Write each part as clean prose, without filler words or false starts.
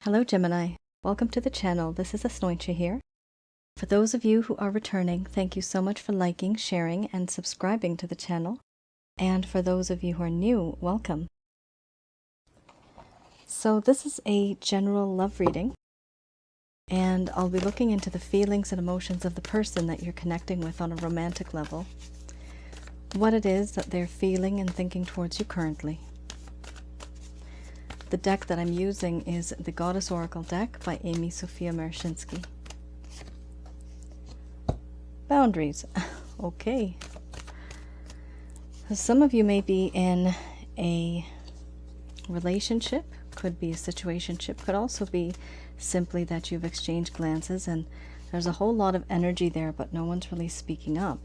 Hello Gemini, welcome to the channel. This is Asnointia here. For those of you who are returning, thank you so much for liking, sharing, and subscribing to the channel. And for those of you who are new, welcome. So this is a general love reading, and I'll be looking into the feelings and emotions of the person that you're connecting with on a romantic level. What it is that they're feeling and thinking towards you currently. The deck that I'm using is the Goddess Oracle deck by Amy Sophia Marashinsky. Boundaries. Okay. Some of you may be in a relationship, could be a situationship, could also be simply that you've exchanged glances and there's a whole lot of energy there, but no one's really speaking up.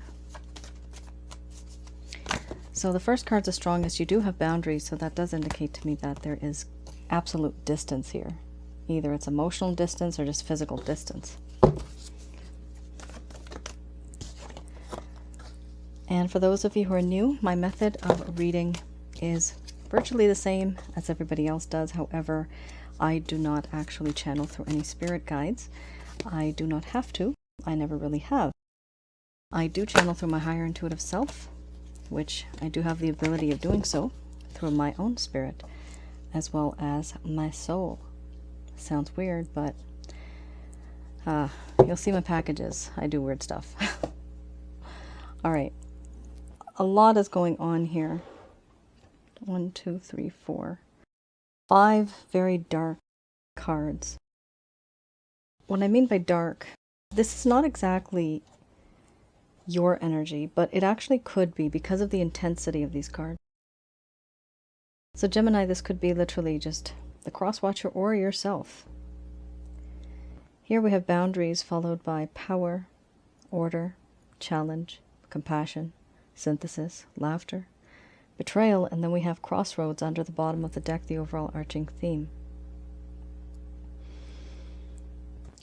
So the first card's the strongest. You do have boundaries, so that does indicate to me that there is absolute distance here. Either it's emotional distance or just physical distance. And for those of you who are new, my method of reading is virtually the same as everybody else does. However, I do not actually channel through any spirit guides. I do not have to. I never really have. I do channel through my higher intuitive self, which I do have the ability of doing so through my own spirit, as well as my soul. Sounds weird, but you'll see my packages. I do weird stuff. All right. A lot is going on here. 1, 2, 3, 4. 5 very dark cards. What I mean by dark, this is not exactly your energy, but it actually could be because of the intensity of these cards. So Gemini, this could be literally just the cross watcher or yourself. Here we have boundaries followed by power, order, challenge, compassion, synthesis, laughter, betrayal, and then we have crossroads under the bottom of the deck, the overall arching theme.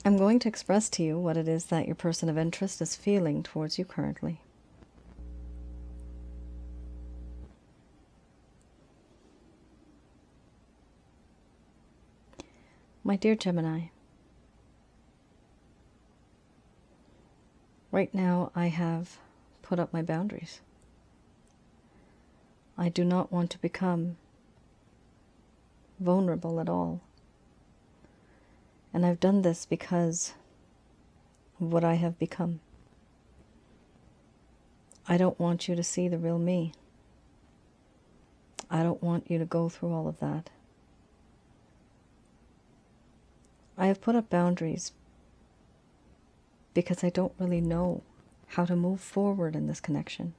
I'm going to express to you what it is that your person of interest is feeling towards you currently. My dear Gemini, right now I have put up my boundaries. I do not want to become vulnerable at all. And I've done this because of what I have become. I don't want you to see the real me. I don't want you to go through all of that. I have put up boundaries because I don't really know how to move forward in this connection.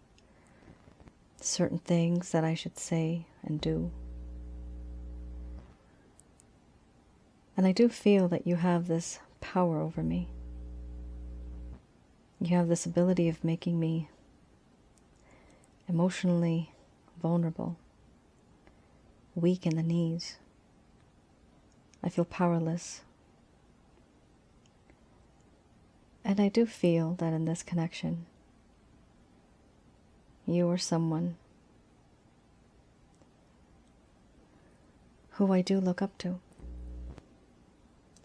Certain things that I should say and do. And I do feel that you have this power over me. You have this ability of making me emotionally vulnerable, weak in the knees. I feel powerless. And I do feel that in this connection, you are someone who I do look up to.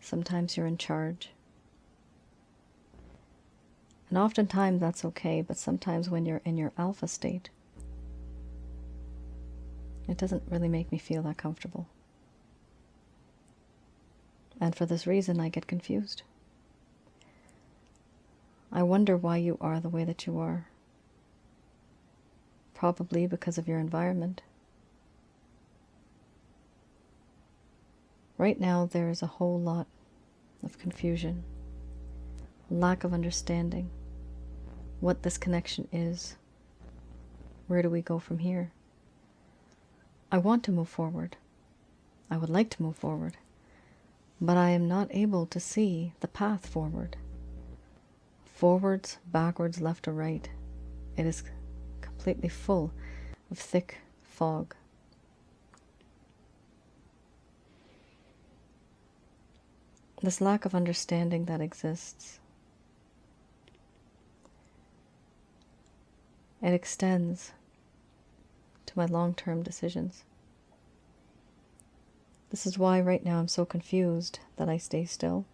Sometimes you're in charge. And oftentimes that's okay, but sometimes when you're in your alpha state, it doesn't really make me feel that comfortable. And for this reason, I get confused. I wonder why you are the way that you are. Probably because of your environment. Right now, there is a whole lot of confusion, lack of understanding, what this connection is. Where do we go from here? I want to move forward. I would like to move forward, but I am not able to see the path forward. Forwards, backwards, left or right. It is completely full of thick fog. This lack of understanding that exists, it extends to my long-term decisions. This is why right now I'm so confused that I stay still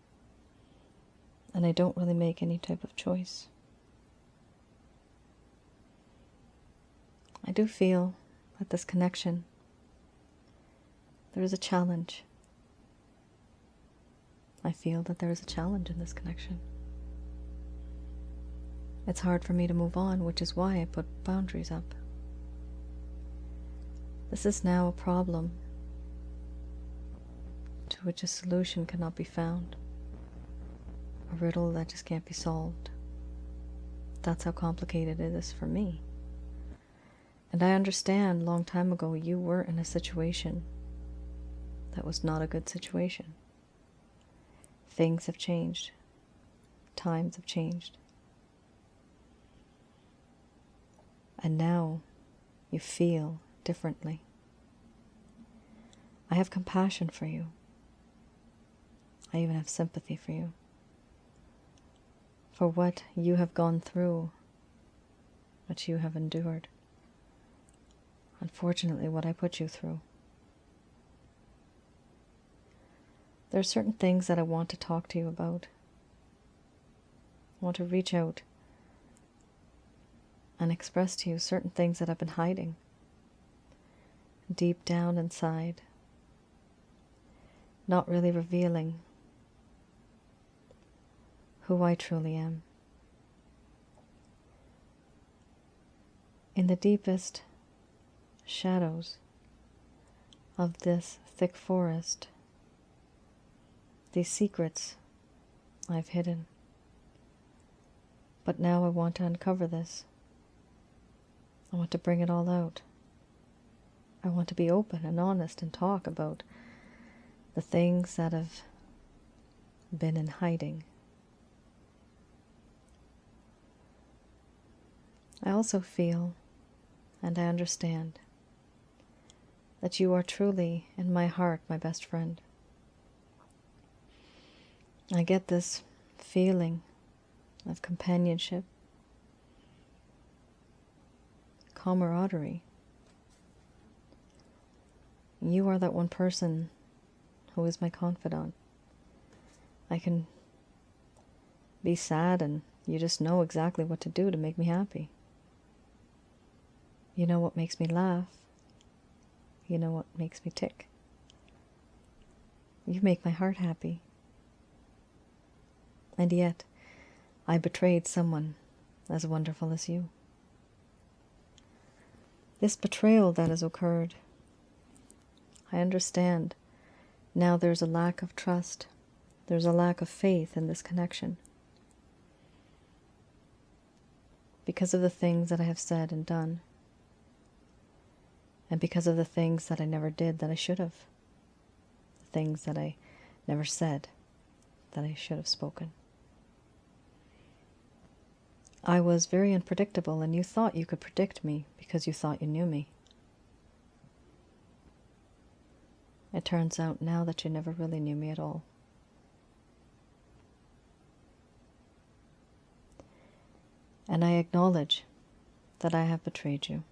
and I don't really make any type of choice. I do feel that this connection, there is a challenge. I feel that there is a challenge in this connection. It's hard for me to move on, which is why I put boundaries up. This is now a problem to which a solution cannot be found. A riddle that just can't be solved. That's how complicated it is for me. And I understand long time ago you were in a situation that was not a good situation. Things have changed. Times have changed. And now you feel differently. I have compassion for you. I even have sympathy for you. For what you have gone through, what you have endured. Unfortunately, what I put you through. There are certain things that I want to talk to you about. I want to reach out and express to you certain things that I've been hiding deep down inside, not really revealing who I truly am. In the deepest shadows of this thick forest, these secrets I've hidden. But now I want to uncover this. I want to bring it all out. I want to be open and honest and talk about the things that have been in hiding. I also feel, and I understand, that you are truly, in my heart, my best friend. I get this feeling of companionship, camaraderie. You are that one person who is my confidant. I can be sad and you just know exactly what to do to make me happy. You know what makes me laugh. You know what makes me tick. You make my heart happy. And yet, I betrayed someone as wonderful as you. This betrayal that has occurred, I understand. Now there's a lack of trust. There's a lack of faith in this connection. Because of the things that I have said and done. And because of the things that I never did that I should have. The things that I never said that I should have spoken. I was very unpredictable, and you thought you could predict me because you thought you knew me. It turns out now that you never really knew me at all. And I acknowledge that I have betrayed you.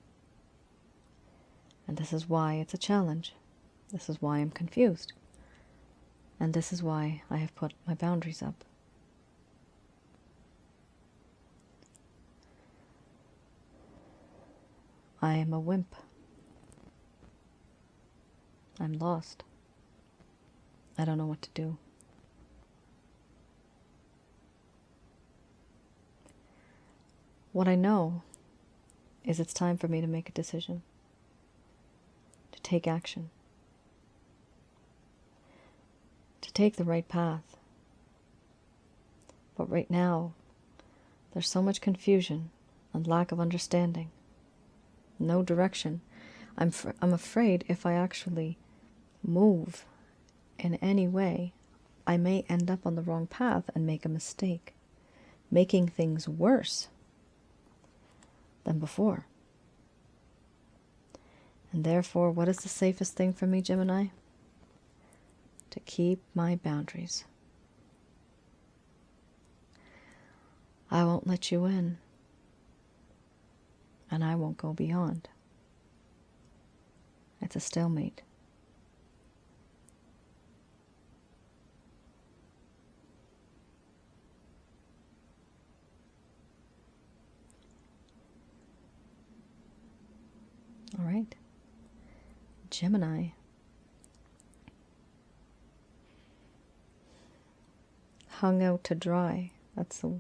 And this is why it's a challenge. This is why I'm confused. And this is why I have put my boundaries up. I am a wimp. I'm lost. I don't know what to do. What I know is it's time for me to make a decision. To take action. To take the right path. But right now, there's so much confusion and lack of understanding. No direction. I'm afraid if I actually move in any way, I may end up on the wrong path and make a mistake, making things worse than before. And therefore, what is the safest thing for me, Gemini? To keep my boundaries. I won't let you in, and I won't go beyond. It's a stalemate. All right. Gemini. Hung out to dry. That's the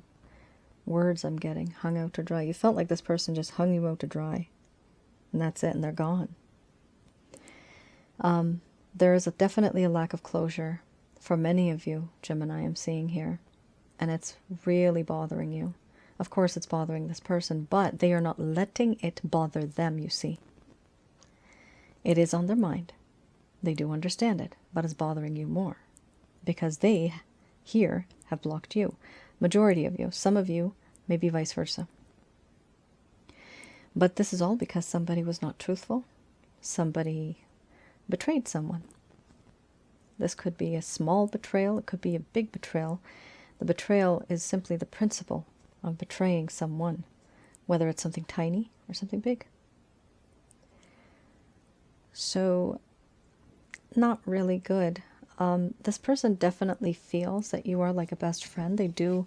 words I'm getting. Hung out to dry. You felt like this person just hung you out to dry. And that's it, and they're gone. There is definitely a lack of closure for many of you, Gemini, I'm seeing here. And it's really bothering you. Of course it's bothering this person, but they are not letting it bother them, you see. It is on their mind. They do understand it, but it's bothering you more. Because they, here, have blocked you. Majority of you. Some of you, maybe vice versa. But this is all because somebody was not truthful. Somebody betrayed someone. This could be a small betrayal. It could be a big betrayal. The betrayal is simply the principle of betraying someone, whether it's something tiny or something big. So, not really good. This person definitely feels that you are like a best friend. They do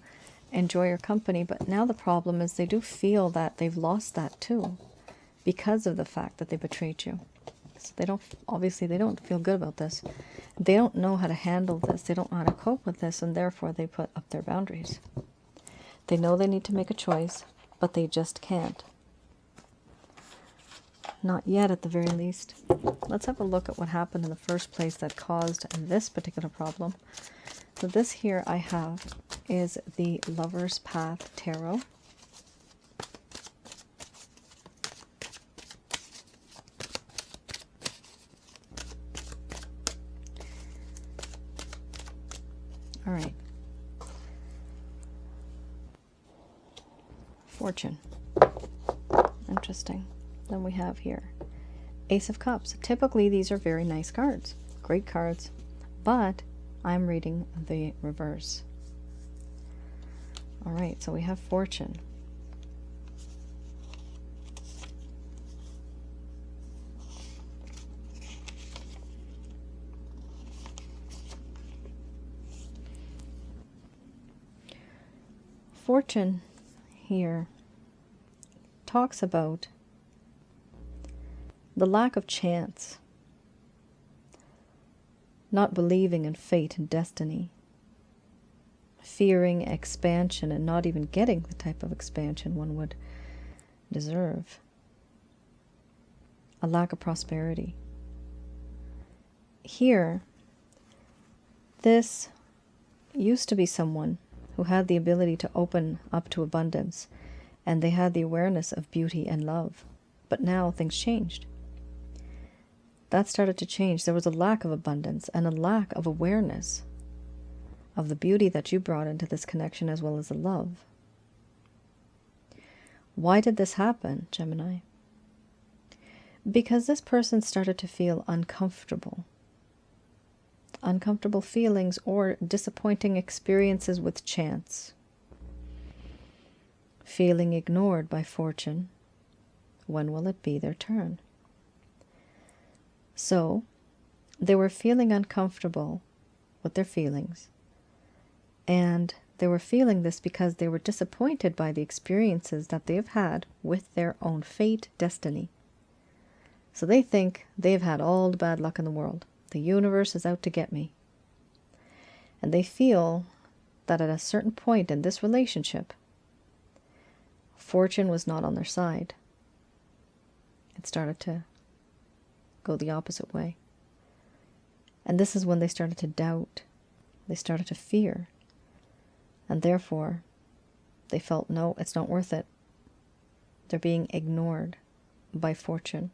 enjoy your company, but now the problem is they do feel that they've lost that too because of the fact that they betrayed you. So they don't, obviously they don't feel good about this. They don't know how to handle this. They don't know how to cope with this, and therefore they put up their boundaries. They know they need to make a choice, but they just can't. Not yet, at the very least. Let's have a look at what happened in the first place that caused this particular problem. So this here I have is the Lover's Path Tarot. All right. Fortune. Interesting. Then we have here Ace of Cups. Typically these are very nice cards, great cards, but I'm reading the reverse. All right, so we have Fortune. Fortune here talks about the lack of chance, not believing in fate and destiny, fearing expansion and not even getting the type of expansion one would deserve, a lack of prosperity. Here, this used to be someone who had the ability to open up to abundance, and they had the awareness of beauty and love, but now things changed. That started to change. There was a lack of abundance and a lack of awareness of the beauty that you brought into this connection, as well as the love. Why did this happen, Gemini? Because this person started to feel uncomfortable. Uncomfortable feelings or disappointing experiences with chance. Feeling ignored by Fortune. When will it be their turn? So, they were feeling uncomfortable with their feelings, and they were feeling this because they were disappointed by the experiences that they've had with their own fate, destiny. So they think they've had all the bad luck in the world. The universe is out to get me. And they feel that at a certain point in this relationship, Fortune was not on their side. It started to go the opposite way. And this is when they started to doubt. They started to fear. And therefore, they felt, no, it's not worth it. They're being ignored by Fortune.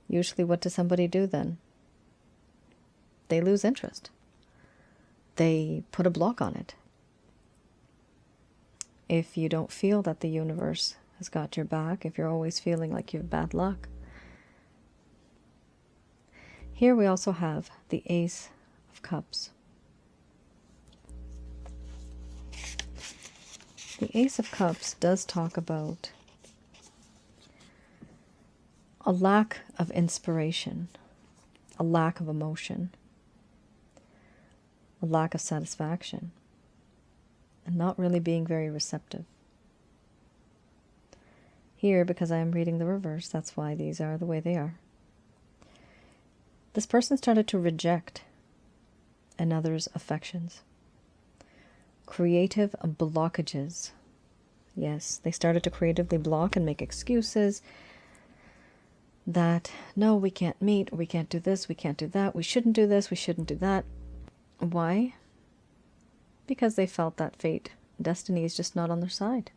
Usually, what does somebody do then? They lose interest. They put a block on it. If you don't feel that the universe has got your back, if you're always feeling like you have bad luck. Here we also have the Ace of Cups. The Ace of Cups does talk about a lack of inspiration, a lack of emotion, a lack of satisfaction, and not really being very receptive. here, because I am reading the reverse, that's why these are the way they are. This person started to reject another's affections. Creative blockages. Yes, they started to creatively block and make excuses that, no, we can't meet, we can't do this, we can't do that, we shouldn't do this, we shouldn't do that. Why? Because they felt that fate, destiny is just not on their side.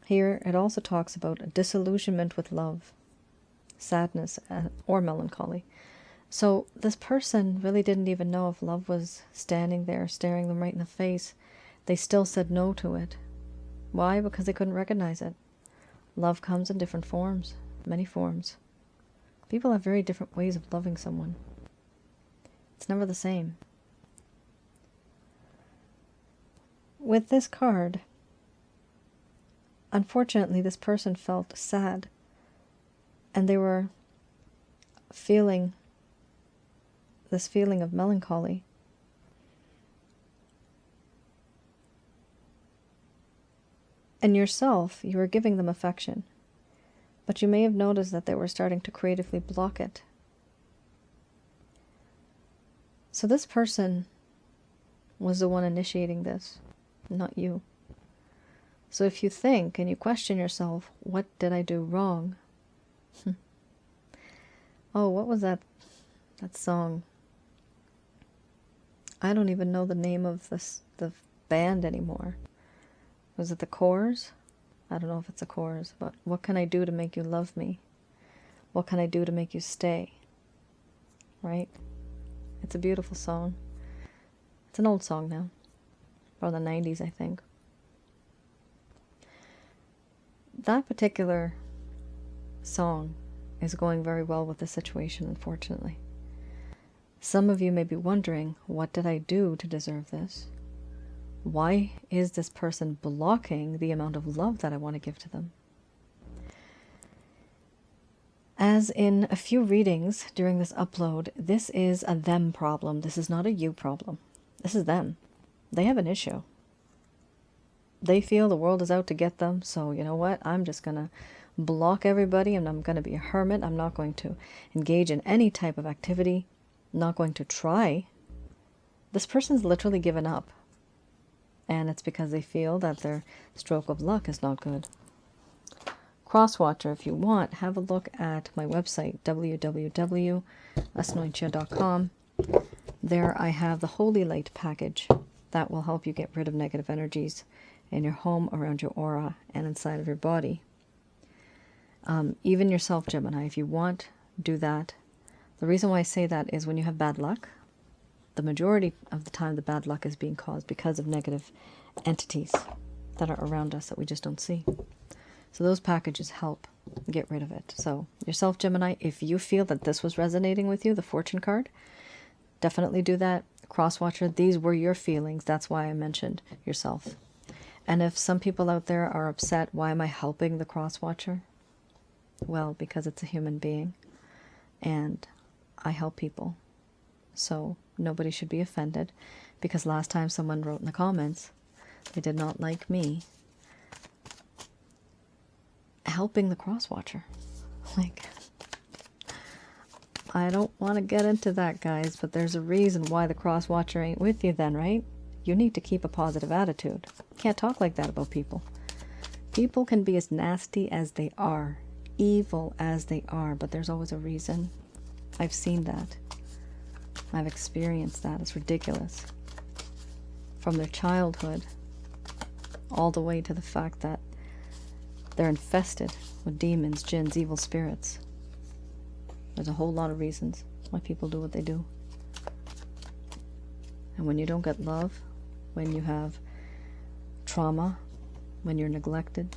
Here it also talks about a disillusionment with love, sadness, or melancholy. So this person really didn't even know if love was standing there, staring them right in the face. They still said no to it. Why? Because they couldn't recognize it. Love comes in different forms, many forms. People have very different ways of loving someone. It's never the same. With this card, unfortunately, this person felt sad, and they were feeling this feeling of melancholy. And yourself, you were giving them affection, but you may have noticed that they were starting to creatively block it. So this person was the one initiating this, not you. So if you think and you question yourself, what did I do wrong? Oh, what was that song? I don't even know the name of the band anymore. Was it the Corrs? I don't know if it's the Corrs, but what can I do to make you love me? What can I do to make you stay? Right? It's a beautiful song. It's an old song now. From the 90s, I think. That particular song is going very well with the situation, unfortunately. Some of you may be wondering, what did I do to deserve this? Why is this person blocking the amount of love that I want to give to them? As in a few readings during this upload, this is a them problem. This is not a you problem. This is them. They have an issue. They feel the world is out to get them, so you know what? I'm just going to block everybody, and I'm going to be a hermit. I'm not going to engage in any type of activity. I'm not going to try. This person's literally given up. And it's because they feel that their stroke of luck is not good. Crosswatcher, if you want, have a look at my website, www.asnointia.com. There I have the Holy Light package that will help you get rid of negative energies in your home, around your aura, and inside of your body. Even yourself, Gemini, if you want, do that. The reason why I say that is when you have bad luck, the majority of the time the bad luck is being caused because of negative entities that are around us that we just don't see. So those packages help get rid of it. So yourself, Gemini, if you feel that this was resonating with you, the fortune card, definitely do that. Crosswatcher, these were your feelings. That's why I mentioned yourself. And if some people out there are upset, why am I helping the crosswatcher? Well, because it's a human being and I help people. So nobody should be offended, because last time someone wrote in the comments they did not like me helping the crosswatcher. Like, I don't want to get into that, guys, but there's a reason why the crosswatcher ain't with you then, right? You need to keep a positive attitude. You can't talk like that about people. People can be as nasty as they are, evil as they are, but there's always a reason. I've seen that. I've experienced that. It's ridiculous. From their childhood all the way to the fact that they're infested with demons, jinns, evil spirits. There's a whole lot of reasons why people do what they do. And when you don't get love, when you have trauma, when you're neglected,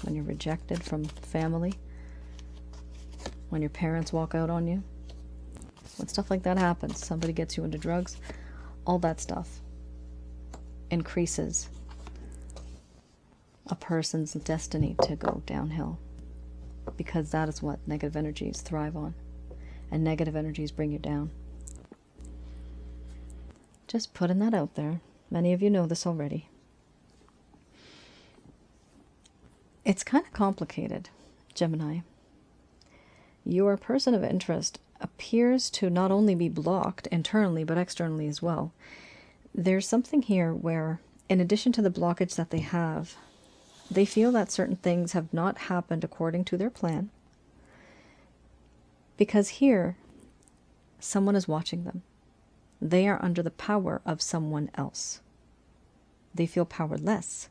when you're rejected from family, when your parents walk out on you, when stuff like that happens, somebody gets you into drugs, all that stuff increases a person's destiny to go downhill, because that is what negative energies thrive on, and negative energies bring you down. Just putting that out there. Many of you know this already. It's kind of complicated, Gemini. Your person of interest appears to not only be blocked internally, but externally as well. There's something here where, in addition to the blockage that they have, they feel that certain things have not happened according to their plan. Because here, someone is watching them. They are under the power of someone else. They feel powerless.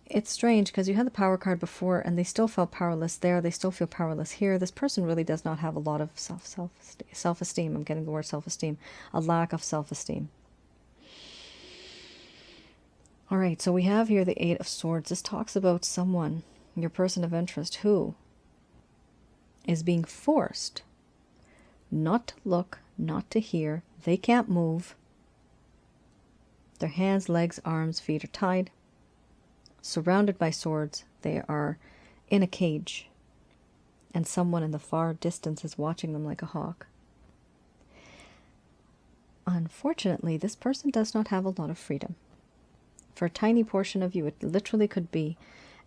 It's strange because you had the power card before and they still felt powerless there. They still feel powerless here. This person really does not have a lot of self-esteem. I'm getting the word self-esteem. A lack of self-esteem. All right, so we have here the Eight of Swords. This talks about someone, your person of interest, who is being forced not to look, not to hear. They can't move. Their hands, legs, arms, feet are tied. Surrounded by swords, they are in a cage, and someone in the far distance is watching them like a hawk. Unfortunately, this person does not have a lot of freedom. For a tiny portion of you, it literally could be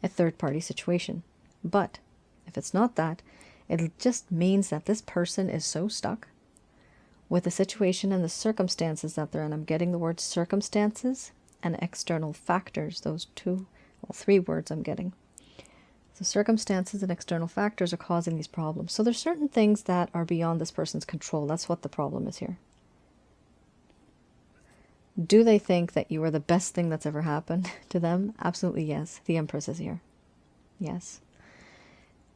a third-party situation. But if it's not that, it just means that this person is so stuck with the situation and the circumstances that they're in. I'm getting the word circumstances and external factors, those three words I'm getting. So circumstances and external factors are causing these problems. So there's certain things that are beyond this person's control. That's what the problem is here. Do they think that you are the best thing that's ever happened to them? Absolutely yes. The Empress is here. Yes.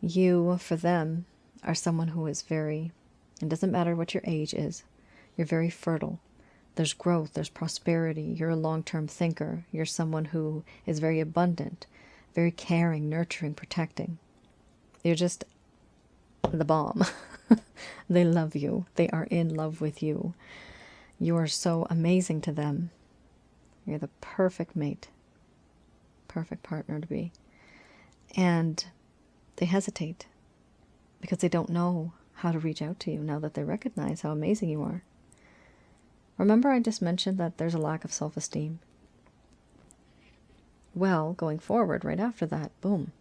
You, for them, are someone who is very, it doesn't matter what your age is, you're very fertile. There's growth, there's prosperity. You're a long-term thinker. You're someone who is very abundant, very caring, nurturing, protecting. You're just the bomb. They love you. They are in love with you. You are so amazing to them. You're the perfect mate, perfect partner to be. And they hesitate because they don't know how to reach out to you now that they recognize how amazing you are. Remember I just mentioned that there's a lack of self-esteem? Well, going forward, right after that, boom.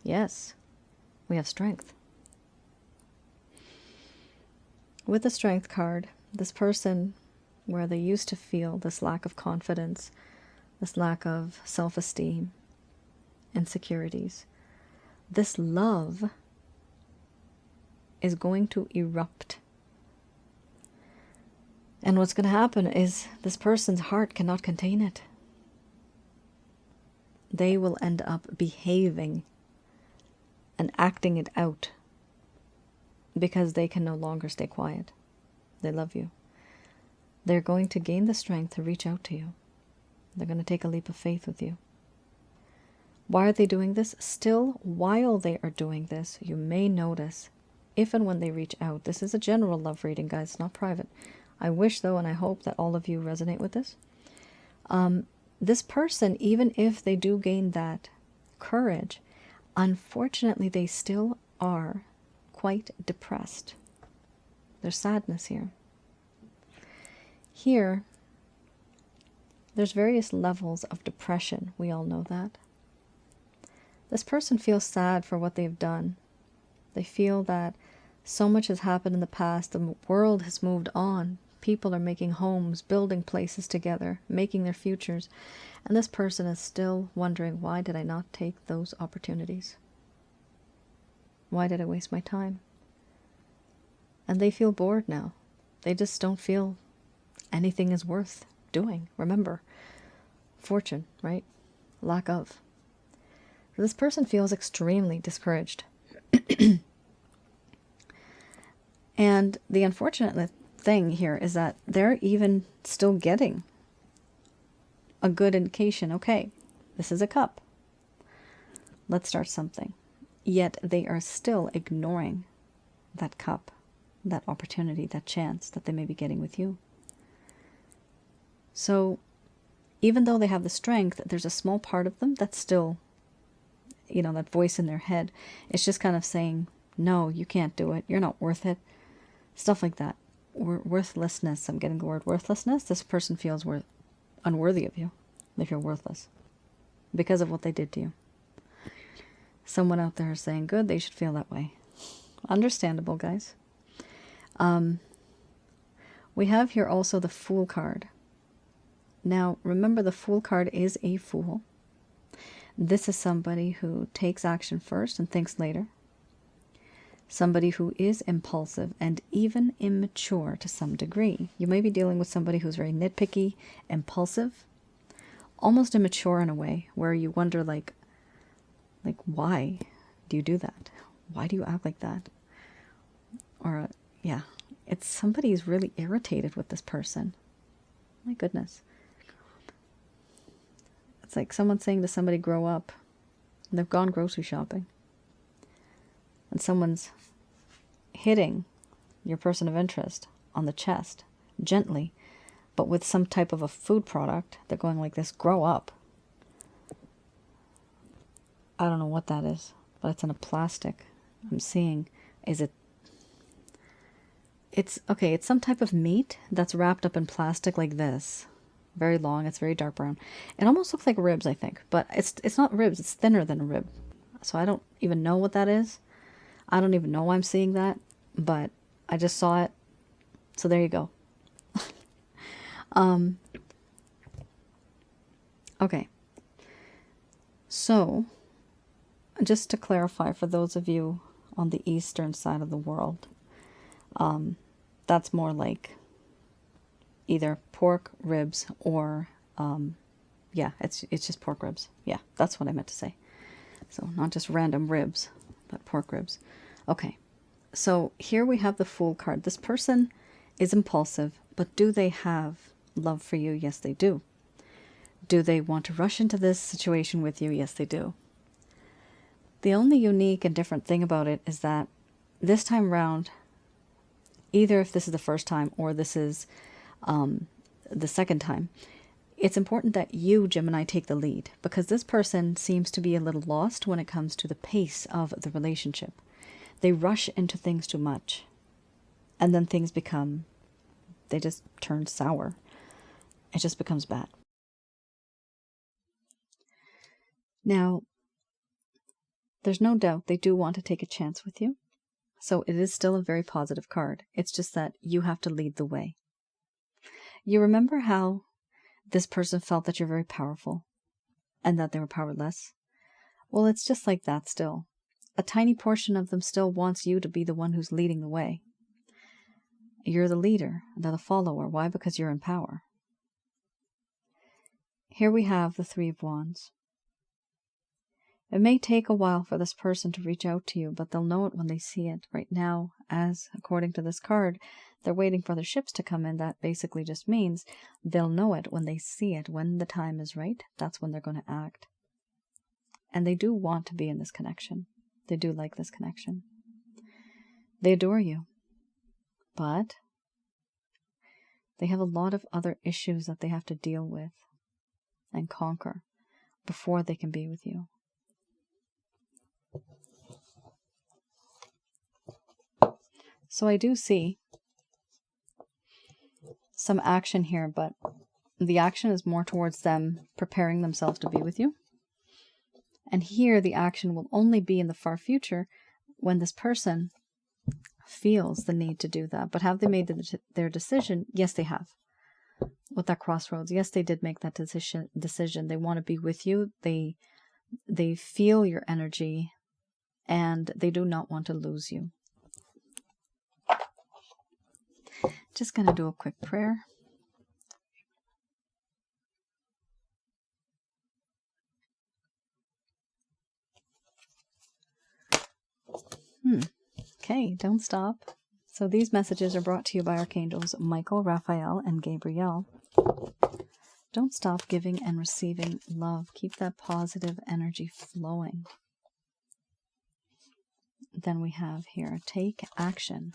Yes, we have strength. With the Strength card, this person, where they used to feel this lack of confidence, this lack of self-esteem, insecurities, this love is going to erupt. And what's going to happen is this person's heart cannot contain it. They will end up behaving and acting it out because they can no longer stay quiet. They love you. They're going to gain the strength to reach out to you. They're going to take a leap of faith with you. Why are they doing this? Still, while they are doing this, you may notice, if and when they reach out, this is a general love reading, guys, not private. I wish, though, and I hope that all of you resonate with this. This person, even if they do gain that courage, unfortunately, they still are quite depressed. There's sadness here. Here, there's various levels of depression. We all know that. This person feels sad for what they've done. They feel that so much has happened in the past. The world has moved on. People are making homes, building places together, making their futures. And this person is still wondering, why did I not take those opportunities? Why did I waste my time? And they feel bored now. They just don't feel anything is worth doing. Remember, fortune, right? Lack of. So this person feels extremely discouraged. And the unfortunate thing here is that they're even still getting a good indication. Okay, this is a cup. Let's start something. Yet they are still ignoring that cup, that opportunity, that chance that they may be getting with you. So even though they have the strength, there's a small part of them that's still, you know, that voice in their head. It's just kind of saying, no, you can't do it. You're not worth it. Stuff like that. Worthlessness. I'm getting the word worthlessness. This person feels unworthy of you. They feel worthless because of what they did to you. Someone out there is saying, good, they should feel that way. Understandable, guys. We have here also the Fool card. Now, remember, the Fool card is a fool. This is somebody who takes action first and thinks later. Somebody who is impulsive and even immature to some degree. You may be dealing with somebody who's very nitpicky, impulsive, almost immature in a way, where you wonder, like why do you do that? Why do you act like that? Or, yeah, it's somebody who's really irritated with this person. My goodness. It's like someone saying to somebody, grow up. And they've gone grocery shopping. And someone's hitting your person of interest on the chest, gently, but with some type of a food product. They're going like this, grow up. I don't know what that is, but it's in a plastic. I'm seeing, it's some type of meat that's wrapped up in plastic like this. Very long, it's very dark brown. It almost looks like ribs, I think, but it's not ribs, it's thinner than a rib. So I don't even know what that is. I don't even know why I'm seeing that, but I just saw it. So there you go. Okay. So, just to clarify for those of you on the eastern side of the world, that's more like either pork ribs or, yeah, it's just pork ribs. Yeah, that's what I meant to say. So not just random ribs, but pork ribs. Okay, so here we have the Fool card. This person is impulsive, but do they have love for you? Yes, they do. Do they want to rush into this situation with you? Yes, they do. The only unique and different thing about it is that this time round, either if this is the first time or this is the second time, it's important that you, Gemini, take the lead, because this person seems to be a little lost when it comes to the pace of the relationship. They rush into things too much, and then things they just turn sour. It just becomes bad. Now, there's no doubt they do want to take a chance with you, so it is still a very positive card. It's just that you have to lead the way. You remember how this person felt that you're very powerful and that they were powerless? Well, it's just like that still. A tiny portion of them still wants you to be the one who's leading the way. You're the leader, they're the follower. Why? Because you're in power. Here we have the Three of Wands. It may take a while for this person to reach out to you, but they'll know it when they see it. Right now, as according to this card, they're waiting for their ships to come in. That basically just means they'll know it when they see it. When the time is right, that's when they're going to act. And they do want to be in this connection. They do like this connection. They adore you. But they have a lot of other issues that they have to deal with and conquer before they can be with you. So I do see some action here, but the action is more towards them preparing themselves to be with you. And here the action will only be in the far future when this person feels the need to do that. But have they made their decision? Yes, they have. With that crossroads, yes, they did make that decision. They want to be with you. They feel your energy, and they do not want to lose you. Just going to do a quick prayer. Okay, don't stop. So these messages are brought to you by Archangels Michael, Raphael, and Gabriel. Don't stop giving and receiving love. Keep that positive energy flowing. Then we have here, take action.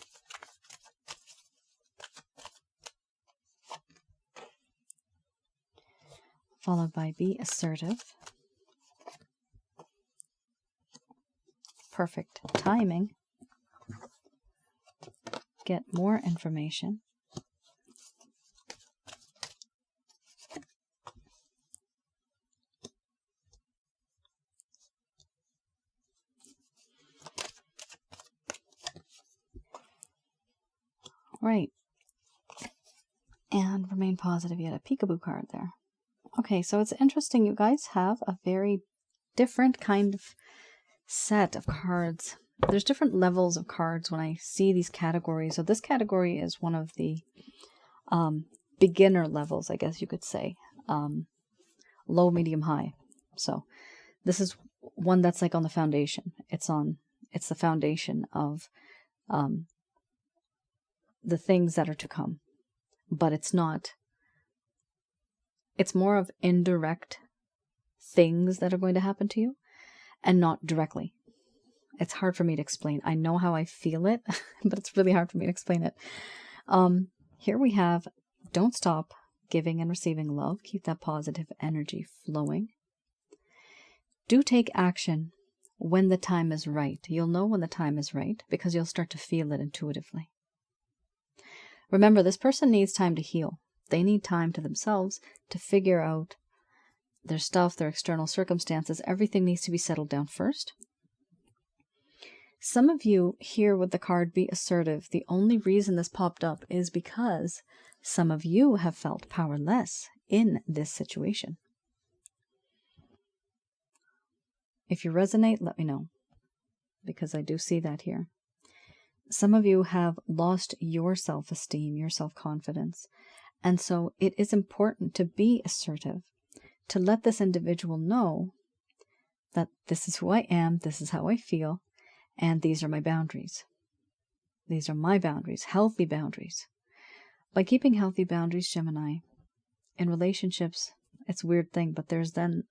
Followed by be assertive. Perfect timing. Get more information. And remain positive. You had a peekaboo card there. Okay, so it's interesting. You guys have a very different kind of set of cards. There's different levels of cards when I see these categories. So this category is one of the beginner levels, I guess you could say. Low, medium, high. So this is one that's like on the foundation. It's the foundation of the things that are to come. But it's not. It's more of indirect things that are going to happen to you and not directly. It's hard for me to explain. I know how I feel it, but it's really hard for me to explain it. Here we have, don't stop giving and receiving love. Keep that positive energy flowing. Do take action when the time is right. You'll know when the time is right because you'll start to feel it intuitively. Remember, this person needs time to heal. They need time to themselves to figure out their stuff, their external circumstances. Everything needs to be settled down first. Some of you here with the card Be Assertive, the only reason this popped up is because some of you have felt powerless in this situation. If you resonate, let me know, because I do see that here. Some of you have lost your self-esteem, your self-confidence, and so it is important to be assertive, to let this individual know that this is who I am, this is how I feel, and these are my boundaries. These are my boundaries, healthy boundaries. By keeping healthy boundaries, Gemini, in relationships, it's a weird thing, but there's then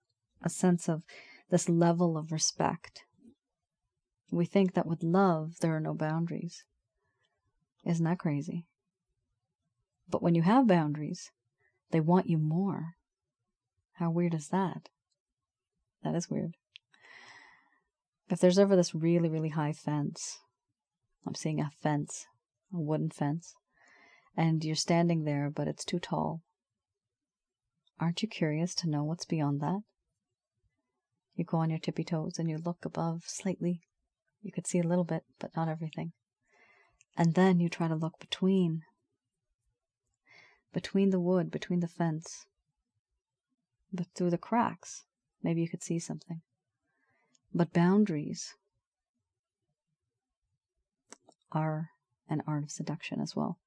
a sense of this level of respect. We think that with love, there are no boundaries. Isn't that crazy? But when you have boundaries, they want you more. How weird is that? That is weird. If there's ever this really, really high fence, I'm seeing a fence, a wooden fence, and you're standing there, but it's too tall. Aren't you curious to know what's beyond that? You go on your tippy toes and you look above slightly. You could see a little bit, but not everything. And then you try to look between the wood, between the fence, but through the cracks. Maybe you could see something. But boundaries are an art of seduction as well.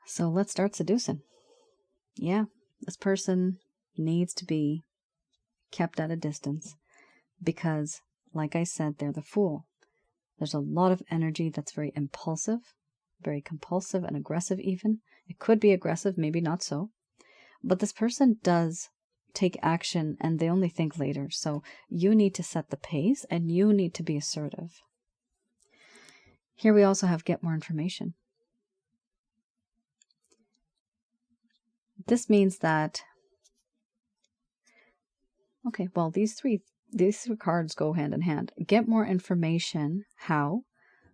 So let's start seducing. Yeah, this person needs to be kept at a distance because, like I said, they're the Fool. There's a lot of energy that's very impulsive, very compulsive and aggressive even. It could be aggressive, maybe not so. But this person does take action and they only think later. So you need to set the pace and you need to be assertive. Here we also have get more information. This means that, okay, well, these three cards go hand in hand. Get more information. How?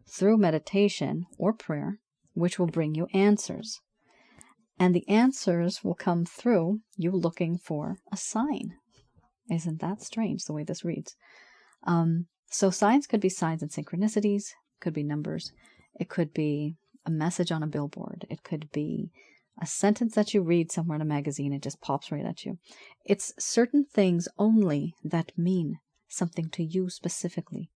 Through meditation or prayer, which will bring you answers. And the answers will come through you looking for a sign. Isn't that strange, the way this reads? So signs could be signs and synchronicities, could be numbers. It could be a message on a billboard. It could be a sentence that you read somewhere in a magazine. It just pops right at you. It's certain things only that mean something to you specifically.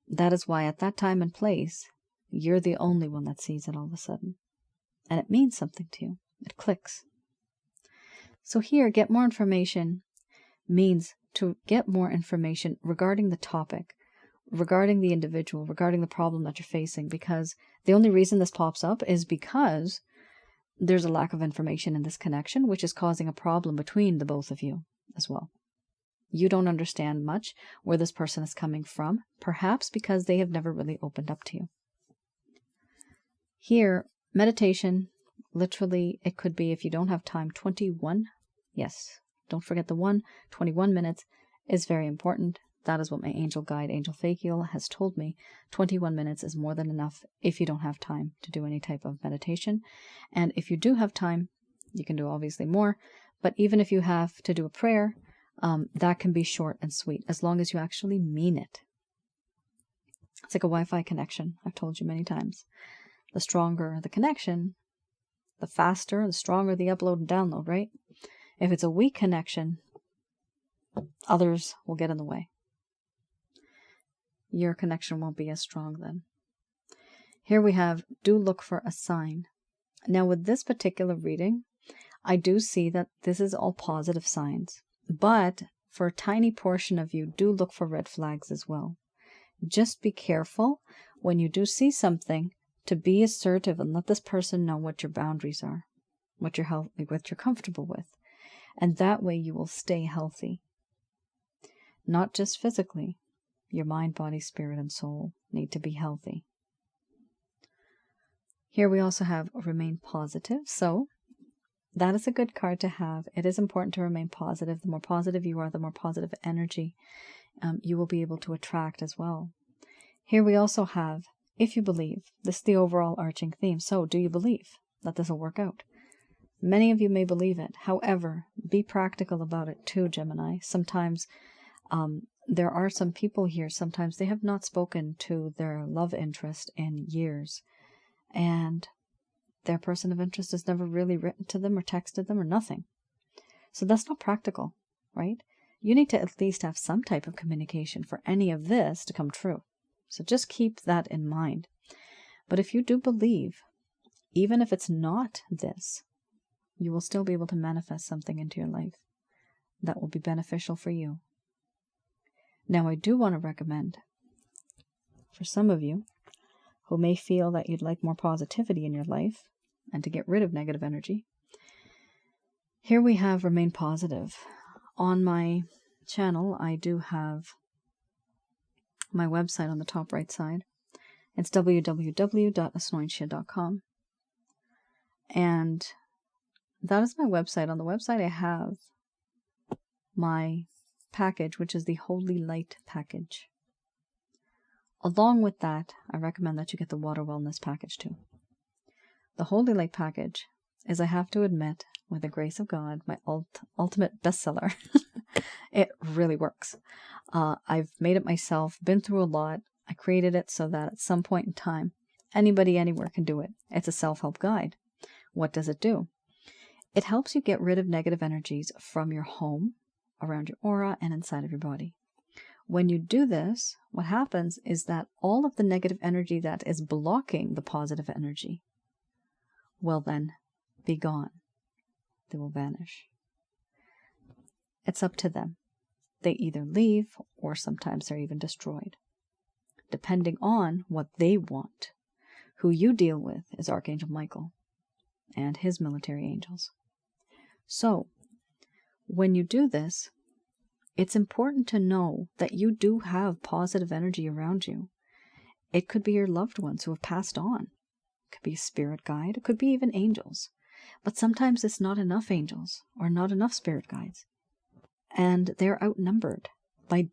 That is why at that time and place, you're the only one that sees it all of a sudden. And it means something to you. It clicks. So here, get more information means to get more information regarding the topic, regarding the individual, regarding the problem that you're facing, because the only reason this pops up is because there's a lack of information in this connection, which is causing a problem between the both of you as well. You don't understand much where this person is coming from, perhaps because they have never really opened up to you. Here, meditation, literally, it could be, if you don't have time, 21. Yes, don't forget the 21 minutes is very important. That is what my angel guide, Angel Fakiel, has told me. 21 minutes is more than enough if you don't have time to do any type of meditation. And if you do have time, you can do obviously more. But even if you have to do a prayer, that can be short and sweet, as long as you actually mean it. It's like a Wi-Fi connection. I've told you many times. the stronger the connection, the faster, the stronger the upload and download, right? If it's a weak connection, others will get in the way. Your connection won't be as strong then. Here we have, do look for a sign. Now with this particular reading, I do see that this is all positive signs. But for a tiny portion of you, do look for red flags as well. Just be careful when you do see something to be assertive and let this person know what your boundaries are, what you're comfortable with. And that way you will stay healthy. Not just physically. Your mind, body, spirit, and soul need to be healthy. Here we also have remain positive. So that is a good card to have. It is important to remain positive. The more positive you are, the more positive energy you will be able to attract as well. Here we also have, if you believe. This is the overall arching theme. So do you believe that this will work out? Many of you may believe it. However, be practical about it too, Gemini. Sometimes there are some people here, sometimes they have not spoken to their love interest in years. And their person of interest has never really written to them or texted them or nothing. So that's not practical, right? You need to at least have some type of communication for any of this to come true. So just keep that in mind. But if you do believe, even if it's not this, you will still be able to manifest something into your life that will be beneficial for you. Now, I do want to recommend, for some of you who may feel that you'd like more positivity in your life and to get rid of negative energy, here we have Remain Positive. On my channel, I do have my website on the top right side. It's www.asnointia.com. And that is my website. On the website, I have my package, which is the Holy Light package. Along with that, I recommend that you get the Water Wellness package too. The Holy Light package is, I have to admit, with the grace of God, my ultimate bestseller. It really works. I've made it myself, been through a lot. I created it so that at some point in time, anybody anywhere can do it. It's a self-help guide. What does it do? It helps you get rid of negative energies from your home, around your aura, and inside of your body. When you do this, what happens is that all of the negative energy that is blocking the positive energy will then be gone. They will vanish. It's up to them. They either leave or sometimes they're even destroyed, depending on what they want. Who you deal with is Archangel Michael and his military angels. So, when you do this, it's important to know that you do have positive energy around you. It could be your loved ones who have passed on. It could be a spirit guide. It could be even angels. But sometimes it's not enough angels or not enough spirit guides. And they're outnumbered by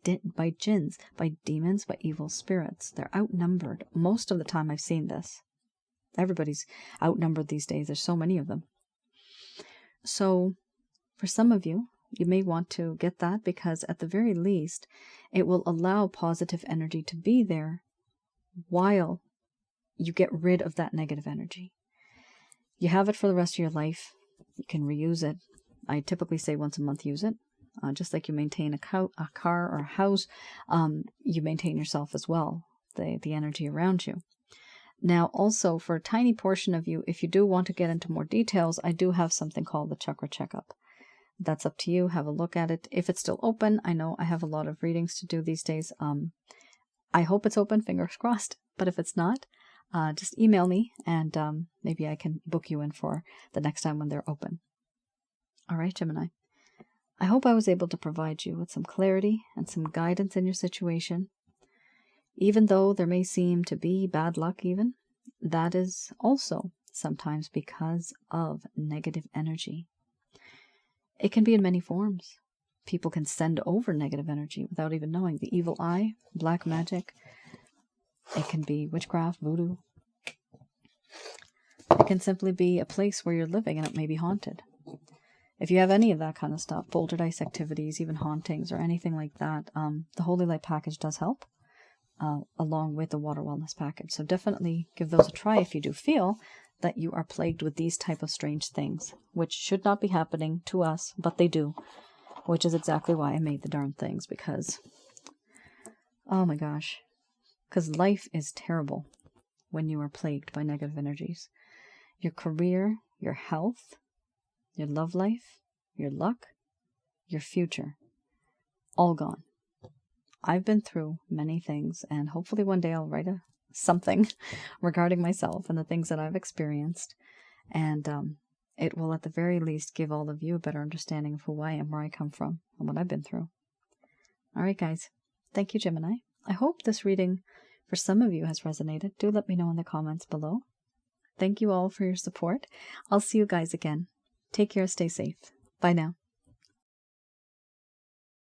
jinns, by demons, by evil spirits. They're outnumbered. Most of the time I've seen this. Everybody's outnumbered these days. There's so many of them. So for some of you, you may want to get that because at the very least, it will allow positive energy to be there while you get rid of that negative energy. You have it for the rest of your life. You can reuse it. I typically say once a month use it. Just like you maintain a car or a house, you maintain yourself as well, the energy around you. Now, also, for a tiny portion of you, if you do want to get into more details, I do have something called the Chakra Checkup. That's up to you. Have a look at it. If it's still open, I know I have a lot of readings to do these days. I hope it's open, fingers crossed. But if it's not, just email me and maybe I can book you in for the next time when they're open. All right, Gemini. I hope I was able to provide you with some clarity and some guidance in your situation. Even though there may seem to be bad luck even, that is also sometimes because of negative energy. It can be in many forms. People can send over negative energy without even knowing. The evil eye, black magic. It can be witchcraft, voodoo. It can simply be a place where you're living and it may be haunted. If you have any of that kind of stuff, poltergeist activities, even hauntings or anything like that, the Holy Light package does help. along with the water wellness package. So definitely give those a try if you do feel that you are plagued with these type of strange things, which should not be happening to us, but they do, which is exactly why I made the darn things, because, oh my gosh, because life is terrible when you are plagued by negative energies. Your career, your health, your love life, your luck, your future, all gone. I've been through many things, and hopefully one day I'll write something regarding myself and the things that I've experienced, and it will at the very least give all of you a better understanding of who I am, where I come from, and what I've been through. All right, guys. Thank you, Gemini. I hope this reading for some of you has resonated. Do let me know in the comments below. Thank you all for your support. I'll see you guys again. Take care, stay safe. Bye now.